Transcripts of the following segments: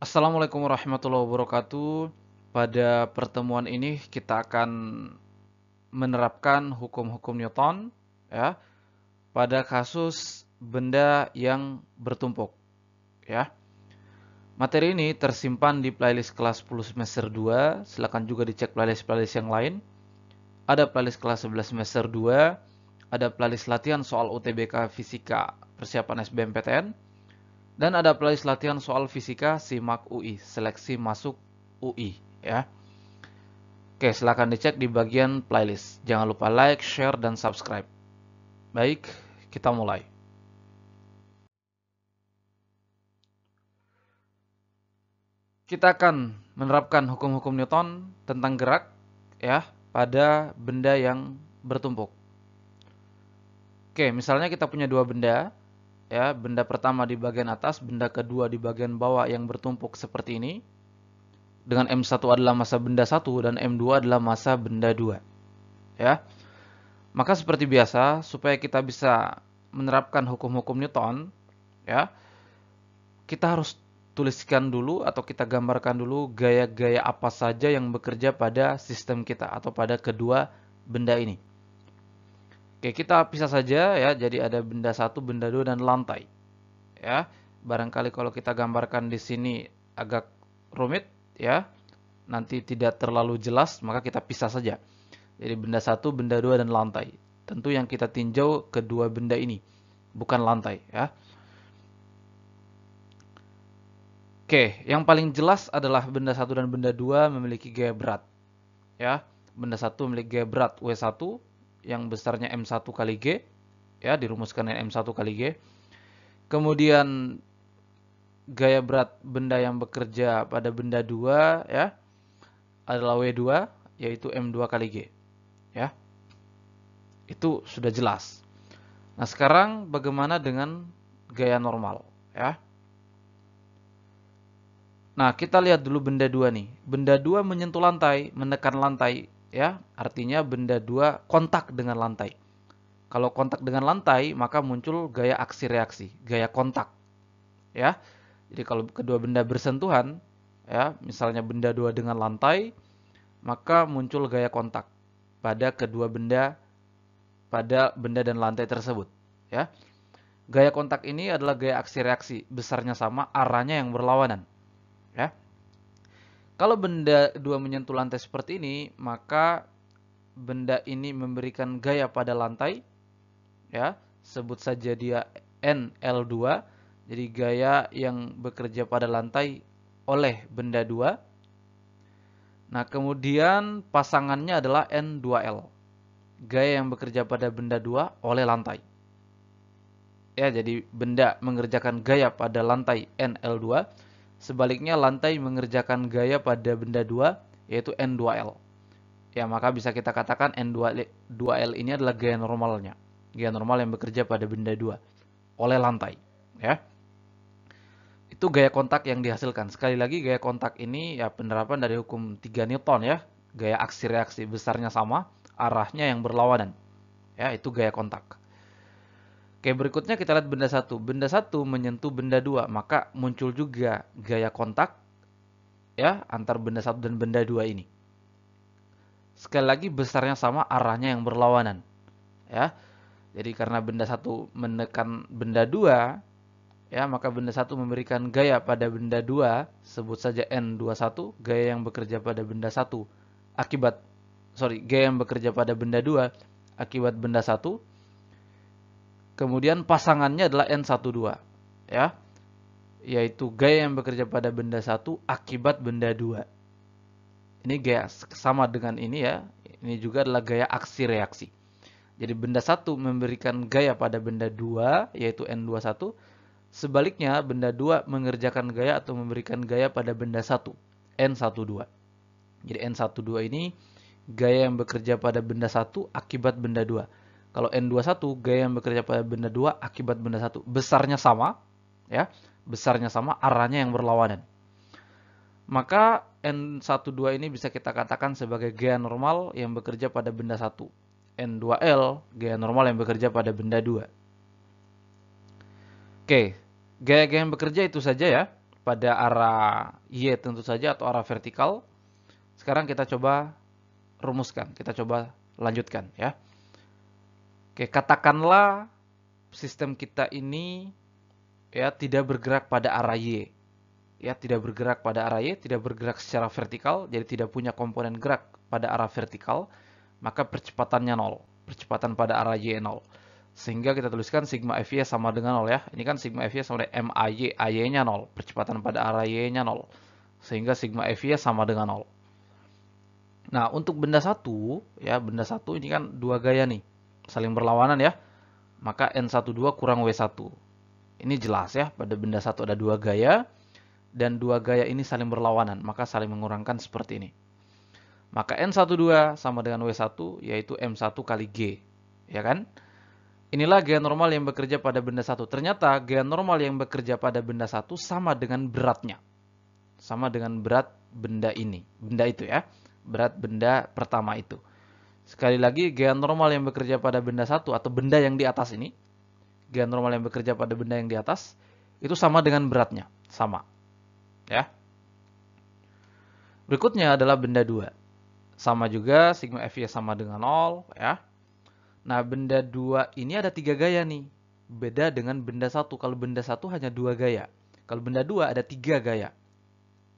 Assalamualaikum warahmatullahi wabarakatuh. Pada pertemuan ini kita akan menerapkan hukum-hukum Newton ya pada kasus benda yang bertumpuk ya. Materi ini tersimpan di playlist kelas 10 semester 2. Silakan juga dicek playlist-playlist yang lain. Ada playlist kelas 11 semester 2, ada playlist latihan soal UTBK Fisika persiapan SBMPTN. Dan ada playlist latihan soal fisika SIMAK UI, seleksi masuk UI ya. Oke, silahkan dicek di bagian playlist. Jangan lupa like, share, dan subscribe. Baik, kita mulai. Kita akan menerapkan hukum-hukum Newton tentang gerak ya pada benda yang bertumpuk. Oke, misalnya kita punya dua benda ya, benda pertama di bagian atas, benda kedua di bagian bawah yang bertumpuk seperti ini. Dengan M1 adalah massa benda 1 dan M2 adalah massa benda 2. Ya. Maka seperti biasa, supaya kita bisa menerapkan hukum-hukum Newton, ya, kita harus tuliskan dulu atau kita gambarkan dulu gaya-gaya apa saja yang bekerja pada sistem kita atau pada kedua benda ini. Oke, kita pisah saja ya. Jadi ada benda 1, benda 2 dan lantai. Ya. Barangkali kalau kita gambarkan di sini agak rumit ya. Nanti tidak terlalu jelas, maka kita pisah saja. Jadi benda 1, benda 2 dan lantai. Tentu yang kita tinjau kedua benda ini, bukan lantai ya. Oke, yang paling jelas adalah benda 1 dan benda 2 memiliki gaya berat. Ya. Benda 1 memiliki gaya berat W1 yang besarnya M1 kali G, ya, dirumuskan dengan M1 kali G. Kemudian gaya berat benda yang bekerja pada benda 2 ya adalah W2 yaitu M2 kali G. Ya. Itu sudah jelas. Nah, sekarang bagaimana dengan gaya normal ya? Nah, kita lihat dulu benda 2 nih. Benda 2 menyentuh lantai, menekan lantai ya. Artinya benda 2 kontak dengan lantai. Kalau kontak dengan lantai, maka muncul gaya aksi reaksi, gaya kontak. Ya. Jadi kalau kedua benda bersentuhan, ya, misalnya benda 2 dengan lantai, maka muncul gaya kontak pada kedua benda dan lantai tersebut, ya. Gaya kontak ini adalah gaya aksi reaksi, besarnya sama, arahnya yang berlawanan, ya. Kalau benda 2 menyentuh lantai seperti ini, maka benda ini memberikan gaya pada lantai, ya. Sebut saja dia NL2, jadi gaya yang bekerja pada lantai oleh benda 2. Nah, kemudian pasangannya adalah N2L. Gaya yang bekerja pada benda 2 oleh lantai. Ya, jadi benda mengerjakan gaya pada lantai NL2, sebaliknya lantai mengerjakan gaya pada benda 2 yaitu N2L. Ya, maka bisa kita katakan N2L ini adalah gaya normalnya. Gaya normal yang bekerja pada benda 2 oleh lantai, ya. Itu gaya kontak yang dihasilkan. Sekali lagi gaya kontak ini ya penerapan dari hukum 3 Newton ya. Gaya aksi reaksi besarnya sama, arahnya yang berlawanan. Ya, itu gaya kontak. Oke, berikutnya kita lihat benda 1. Benda 1 menyentuh benda 2, maka muncul juga gaya kontak ya antar benda 1 dan benda 2 ini. Sekali lagi besarnya sama, arahnya yang berlawanan. Ya. Jadi karena benda 1 menekan benda 2, ya, maka benda 1 memberikan gaya pada benda 2, sebut saja N21, gaya yang bekerja pada benda 1 gaya yang bekerja pada benda 2 akibat benda 1. Kemudian pasangannya adalah N12, ya, yaitu gaya yang bekerja pada benda 1 akibat benda 2. Ini gaya sama dengan ini ya, ini juga adalah gaya aksi reaksi. Jadi benda 1 memberikan gaya pada benda 2, yaitu N21. Sebaliknya, benda 2 mengerjakan gaya atau memberikan gaya pada benda 1, N12. Jadi N12 ini gaya yang bekerja pada benda 1 akibat benda 2. Kalau N21 gaya yang bekerja pada benda 2 akibat benda 1. Besarnya sama, ya. Besarnya sama, arahnya yang berlawanan. Maka N12 ini bisa kita katakan sebagai gaya normal yang bekerja pada benda 1. N2L gaya normal yang bekerja pada benda 2. Oke, gaya-gaya yang bekerja itu saja ya. pada arah Y tentu saja atau arah vertikal. Sekarang kita coba rumuskan, kita coba lanjutkan ya. Oke, katakanlah sistem kita ini ya tidak bergerak pada arah Y. Ya, tidak bergerak pada arah Y, tidak bergerak secara vertikal, jadi tidak punya komponen gerak pada arah vertikal, maka percepatannya 0. Percepatan pada arah Y 0. Sehingga kita tuliskan sigma Fy sama dengan 0 ya. Ini kan sigma Fy sama dengan MAY, AY-nya 0. Percepatan pada arah Y-nya 0. Sehingga sigma Fy sama dengan 0. Nah, untuk benda satu, ya benda satu ini kan dua gaya nih, saling berlawanan ya. Maka N12 kurang W1. Ini jelas ya, pada benda satu ada dua gaya, dan dua gaya ini saling berlawanan, maka saling mengurangkan seperti ini. Maka N12 sama dengan W1, yaitu M1 kali G. Ya kan? Inilah gaya normal yang bekerja pada benda satu. Ternyata gaya normal yang bekerja pada benda satu sama dengan beratnya. Sama dengan berat benda ini. Benda itu ya. Berat benda pertama itu. Sekali lagi, gaya normal yang bekerja pada benda satu atau benda yang di atas ini. Gaya normal yang bekerja pada benda yang di atas. Itu sama dengan beratnya. Sama. Ya. Berikutnya adalah benda 2. Sama juga, sigma Fy sama dengan 0. Ya. Nah, benda 2 ini ada 3 gaya nih. Beda dengan benda 1. Kalau benda 1 hanya 2 gaya. Kalau benda 2 ada 3 gaya.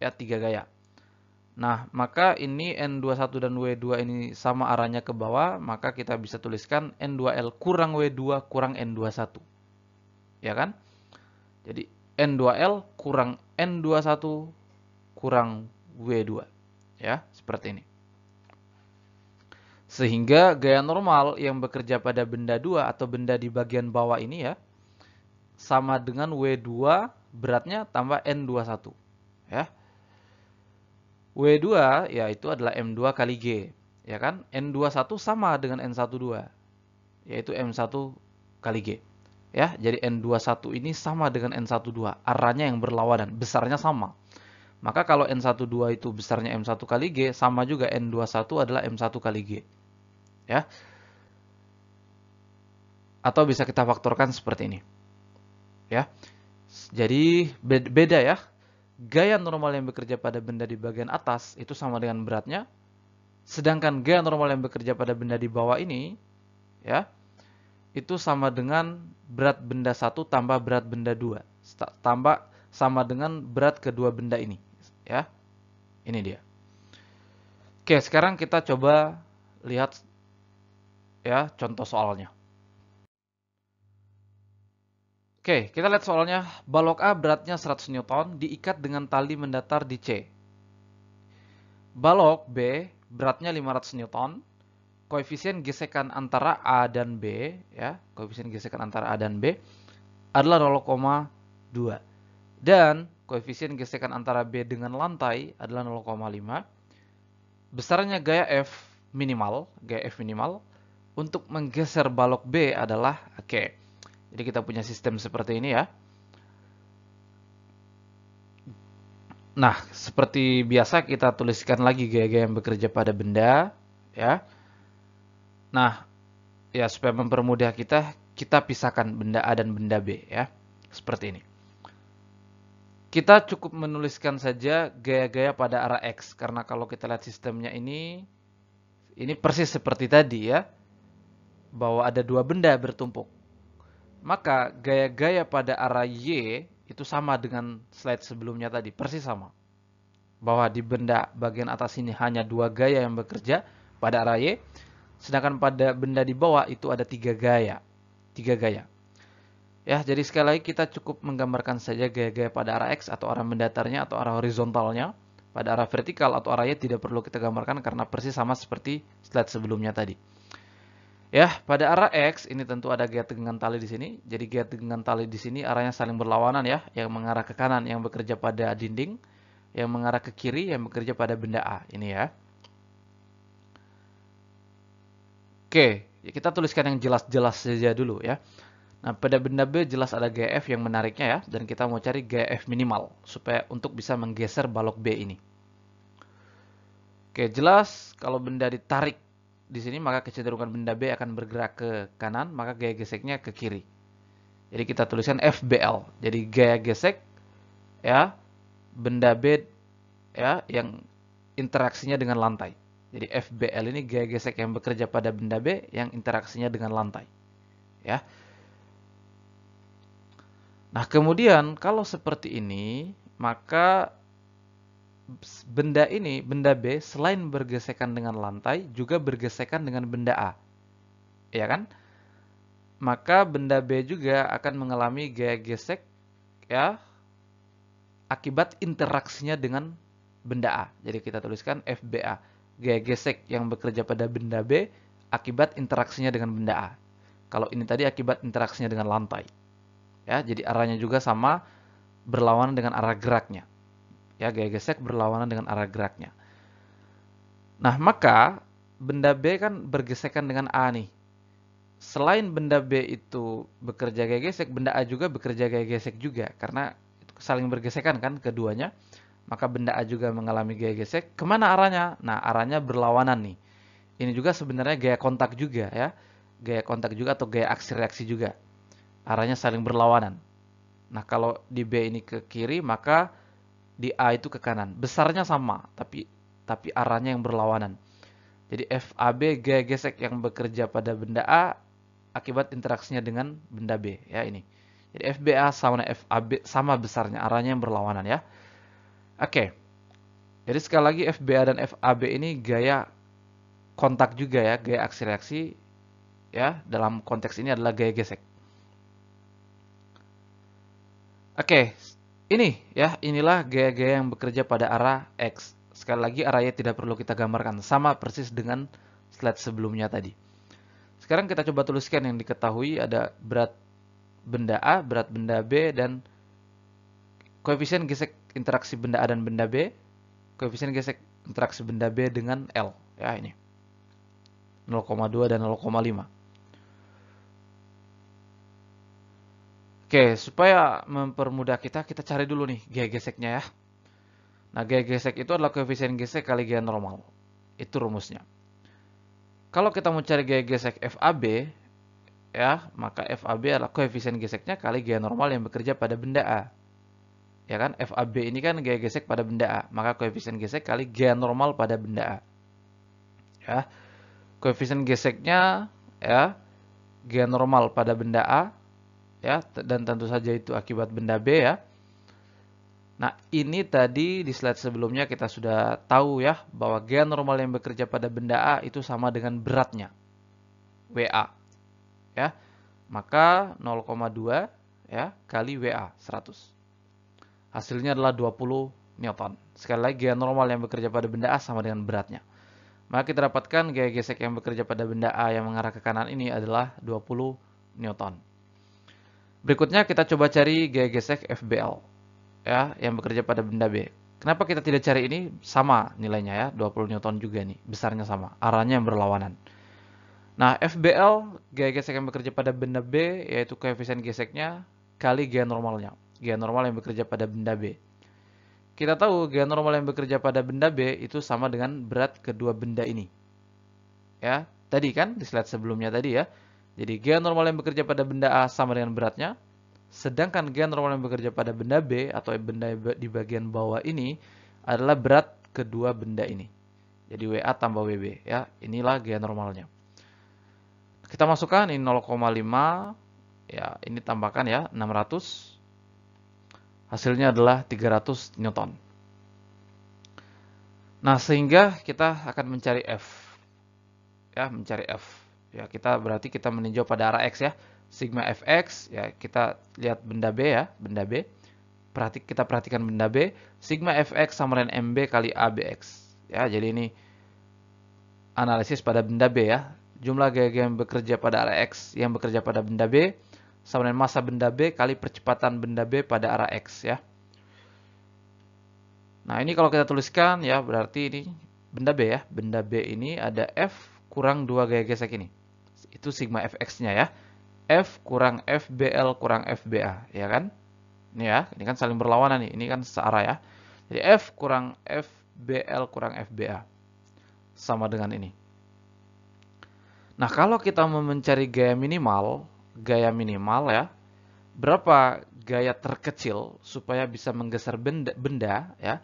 Ya, 3 gaya. Nah, maka ini N21 dan W2 ini sama arahnya ke bawah. Maka kita bisa tuliskan N2L kurang W2 kurang N21. Ya kan? Jadi, N2L kurang N21 kurang W2. Ya, seperti ini. Sehingga gaya normal yang bekerja pada benda 2 atau benda di bagian bawah ini ya, sama dengan W2 beratnya tambah N21. Ya. W2 yaitu adalah M2 kali G. Ya kan? N21 sama dengan N12. Yaitu M1 kali G. Ya, jadi N21 ini sama dengan N12. Arahnya yang berlawanan, besarnya sama. Maka kalau N12 itu besarnya M1 kali G, sama juga N21 adalah M1 kali G. Ya. Atau bisa kita faktorkan seperti ini. Ya. Jadi beda ya. Gaya normal yang bekerja pada benda di bagian atas itu sama dengan beratnya. Sedangkan gaya normal yang bekerja pada benda di bawah ini ya, itu sama dengan berat benda 1 tambah berat benda 2. Tambah sama dengan berat kedua benda ini, ya. Ini dia. Oke, sekarang kita coba lihat ya contoh soalnya. Oke, kita lihat soalnya. Balok A beratnya 100 Newton diikat dengan tali mendatar di C. Balok B beratnya 500 Newton. Koefisien gesekan antara A dan B, ya, koefisien gesekan antara A dan B adalah 0,2. Dan koefisien gesekan antara B dengan lantai adalah 0,5. Besarnya gaya F minimal untuk menggeser balok B adalah oke. Jadi kita punya sistem seperti ini ya. Nah, seperti biasa kita tuliskan lagi gaya-gaya yang bekerja pada benda, ya. Nah, ya supaya mempermudah kita pisahkan benda A dan benda B ya. Seperti ini. Kita cukup menuliskan saja gaya-gaya pada arah X karena kalau kita lihat sistemnya ini persis seperti tadi ya. Bahwa ada dua benda bertumpuk. Maka gaya-gaya pada arah Y itu sama dengan slide sebelumnya tadi, persis sama. Bahwa di benda bagian atas ini hanya dua gaya yang bekerja pada arah Y, sedangkan pada benda di bawah itu ada tiga gaya. Ya, jadi sekali lagi kita cukup menggambarkan saja gaya-gaya pada arah X atau arah mendatarnya atau arah horizontalnya. Pada arah vertikal atau arah Y tidak perlu kita gambarkan karena persis sama seperti slide sebelumnya tadi. Ya, pada arah X ini tentu ada gaya tegangan tali di sini. Jadi gaya tegangan tali di sini arahnya saling berlawanan ya, yang mengarah ke kanan yang bekerja pada dinding, yang mengarah ke kiri yang bekerja pada benda A. Ini ya. Oke, kita tuliskan yang jelas-jelas saja dulu ya. Nah, pada benda B jelas ada gaya F yang menariknya ya, dan kita mau cari gaya F minimal supaya untuk bisa menggeser balok B ini. Oke, jelas kalau benda ditarik di sini maka kecenderungan benda B akan bergerak ke kanan, maka gaya geseknya ke kiri. Jadi kita tuliskan FBL. Jadi gaya gesek ya benda B ya yang interaksinya dengan lantai. Jadi FBL ini gaya gesek yang bekerja pada benda B yang interaksinya dengan lantai. Ya. Nah, kemudian kalau seperti ini, maka benda B selain bergesekan dengan lantai juga bergesekan dengan benda A. Ya kan? Maka benda B juga akan mengalami gaya gesek ya akibat interaksinya dengan benda A. Jadi kita tuliskan FBA, gaya gesek yang bekerja pada benda B akibat interaksinya dengan benda A. Kalau ini tadi akibat interaksinya dengan lantai. Ya, jadi arahnya juga sama, berlawanan dengan arah geraknya. Ya, gaya gesek berlawanan dengan arah geraknya. Nah, maka benda B kan bergesekan dengan A nih. Selain benda B itu bekerja gaya gesek, benda A juga bekerja gaya gesek juga. Karena itu saling bergesekan kan keduanya. Maka benda A juga mengalami gaya gesek. Kemana arahnya? Nah, arahnya berlawanan nih. Ini juga sebenarnya gaya kontak juga ya. Gaya kontak juga atau gaya aksi reaksi juga. Arahnya saling berlawanan. Nah, kalau di B ini ke kiri, maka di A itu ke kanan. Besarnya sama, tapi arahnya yang berlawanan. Jadi FAB gaya gesek yang bekerja pada benda A akibat interaksinya dengan benda B ya ini. Jadi FBA sama FAB sama besarnya, arahnya yang berlawanan ya. Oke. Jadi sekali lagi FBA dan FAB ini gaya kontak juga ya, gaya aksi reaksi ya, dalam konteks ini adalah gaya gesek. Oke, ini ya, inilah gaya-gaya yang bekerja pada arah X. Sekali lagi arahnya tidak perlu kita gambarkan, sama persis dengan slide sebelumnya tadi. Sekarang kita coba tuliskan yang diketahui ada berat benda A, berat benda B, dan koefisien gesek interaksi benda A dan benda B, koefisien gesek interaksi benda B dengan L. Ya ini 0,2 dan 0,5. Oke, supaya mempermudah kita cari dulu nih gaya geseknya ya. Nah, gaya gesek itu adalah koefisien gesek kali gaya normal. Itu rumusnya. Kalau kita mau cari gaya gesek FAB, ya, maka FAB adalah koefisien geseknya kali gaya normal yang bekerja pada benda A. Ya kan, FAB ini kan gaya gesek pada benda A, maka koefisien gesek kali gaya normal pada benda A. Ya, koefisien geseknya ya gaya normal pada benda A ya, dan tentu saja itu akibat benda B ya. Nah, ini tadi di slide sebelumnya kita sudah tahu ya bahwa gaya normal yang bekerja pada benda A itu sama dengan beratnya WA ya. Maka 0,2 ya kali WA 100. Hasilnya adalah 20 Newton. Sekali lagi gaya normal yang bekerja pada benda A sama dengan beratnya. Maka kita dapatkan gaya gesek yang bekerja pada benda A yang mengarah ke kanan ini adalah 20 Newton. Berikutnya kita coba cari gaya gesek FBL ya yang bekerja pada benda B. Kenapa kita tidak cari ini? Sama nilainya ya, 20 Newton juga nih, besarnya sama, arahnya yang berlawanan. Nah, FBL gaya gesek yang bekerja pada benda B yaitu koefisien geseknya kali gaya normalnya. Gaya normal yang bekerja pada benda B. Kita tahu gaya normal yang bekerja pada benda B itu sama dengan berat kedua benda ini. Ya, tadi kan di slide sebelumnya tadi ya. Jadi gaya normal yang bekerja pada benda A sama dengan beratnya. Sedangkan gaya normal yang bekerja pada benda B atau benda di bagian bawah ini adalah berat kedua benda ini. Jadi WA tambah WB ya. Inilah gaya normalnya. Kita masukkan ini 0,5 ya, ini tambahkan ya 600. Hasilnya adalah 300 Newton. Nah, sehingga kita akan mencari F. Ya, mencari F. Ya, berarti kita meninjau pada arah X ya. Sigma Fx, ya kita lihat benda B ya, benda B. Kita perhatikan benda B, sigma Fx sama dengan MB kali ABX. Ya, jadi ini analisis pada benda B ya. Jumlah gaya yang bekerja pada arah X yang bekerja pada benda B sama dengan massa benda B kali percepatan benda B pada arah X ya. Nah, ini kalau kita tuliskan ya berarti ini benda B ya. Benda B ini ada F kurang 2 gaya gesek ini. Itu sigma Fx-nya ya. F kurang FBL kurang FBA, ya kan? Ini ya, ini kan saling berlawanan nih. Ini kan searah ya. Jadi F kurang FBL kurang FBA. Sama dengan ini. Nah, kalau kita mau mencari gaya minimal ya. Berapa gaya terkecil supaya bisa menggeser benda ya.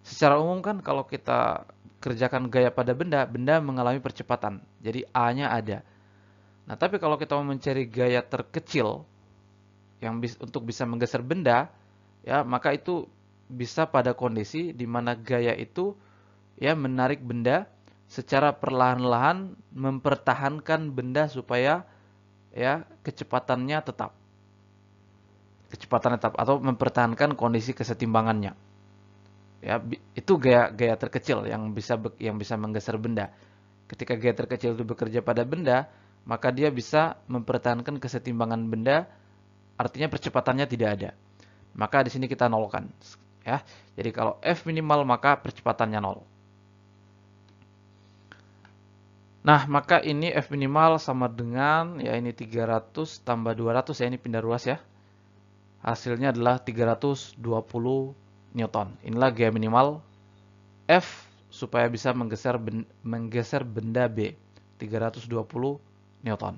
Secara umum kan kalau kita kerjakan gaya pada benda, benda mengalami percepatan. Jadi A-nya ada. Nah, tapi kalau kita mau mencari gaya terkecil yang untuk bisa menggeser benda, ya, maka itu bisa pada kondisi di mana gaya itu ya menarik benda secara perlahan-lahan mempertahankan benda supaya ya kecepatan tetap atau mempertahankan kondisi kesetimbangannya. Ya, itu gaya terkecil yang bisa menggeser benda. Ketika gaya terkecil itu bekerja pada benda, maka dia bisa mempertahankan kesetimbangan benda, artinya percepatannya tidak ada. Maka di sini kita nolkan, ya. Jadi kalau F minimal maka percepatannya 0. Nah, maka ini F minimal sama dengan ya ini 300 tambah 200 ya, ini pindah ruas ya. Hasilnya adalah 320 Newton. Inilah gaya minimal F supaya bisa menggeser benda B, 320 Newton.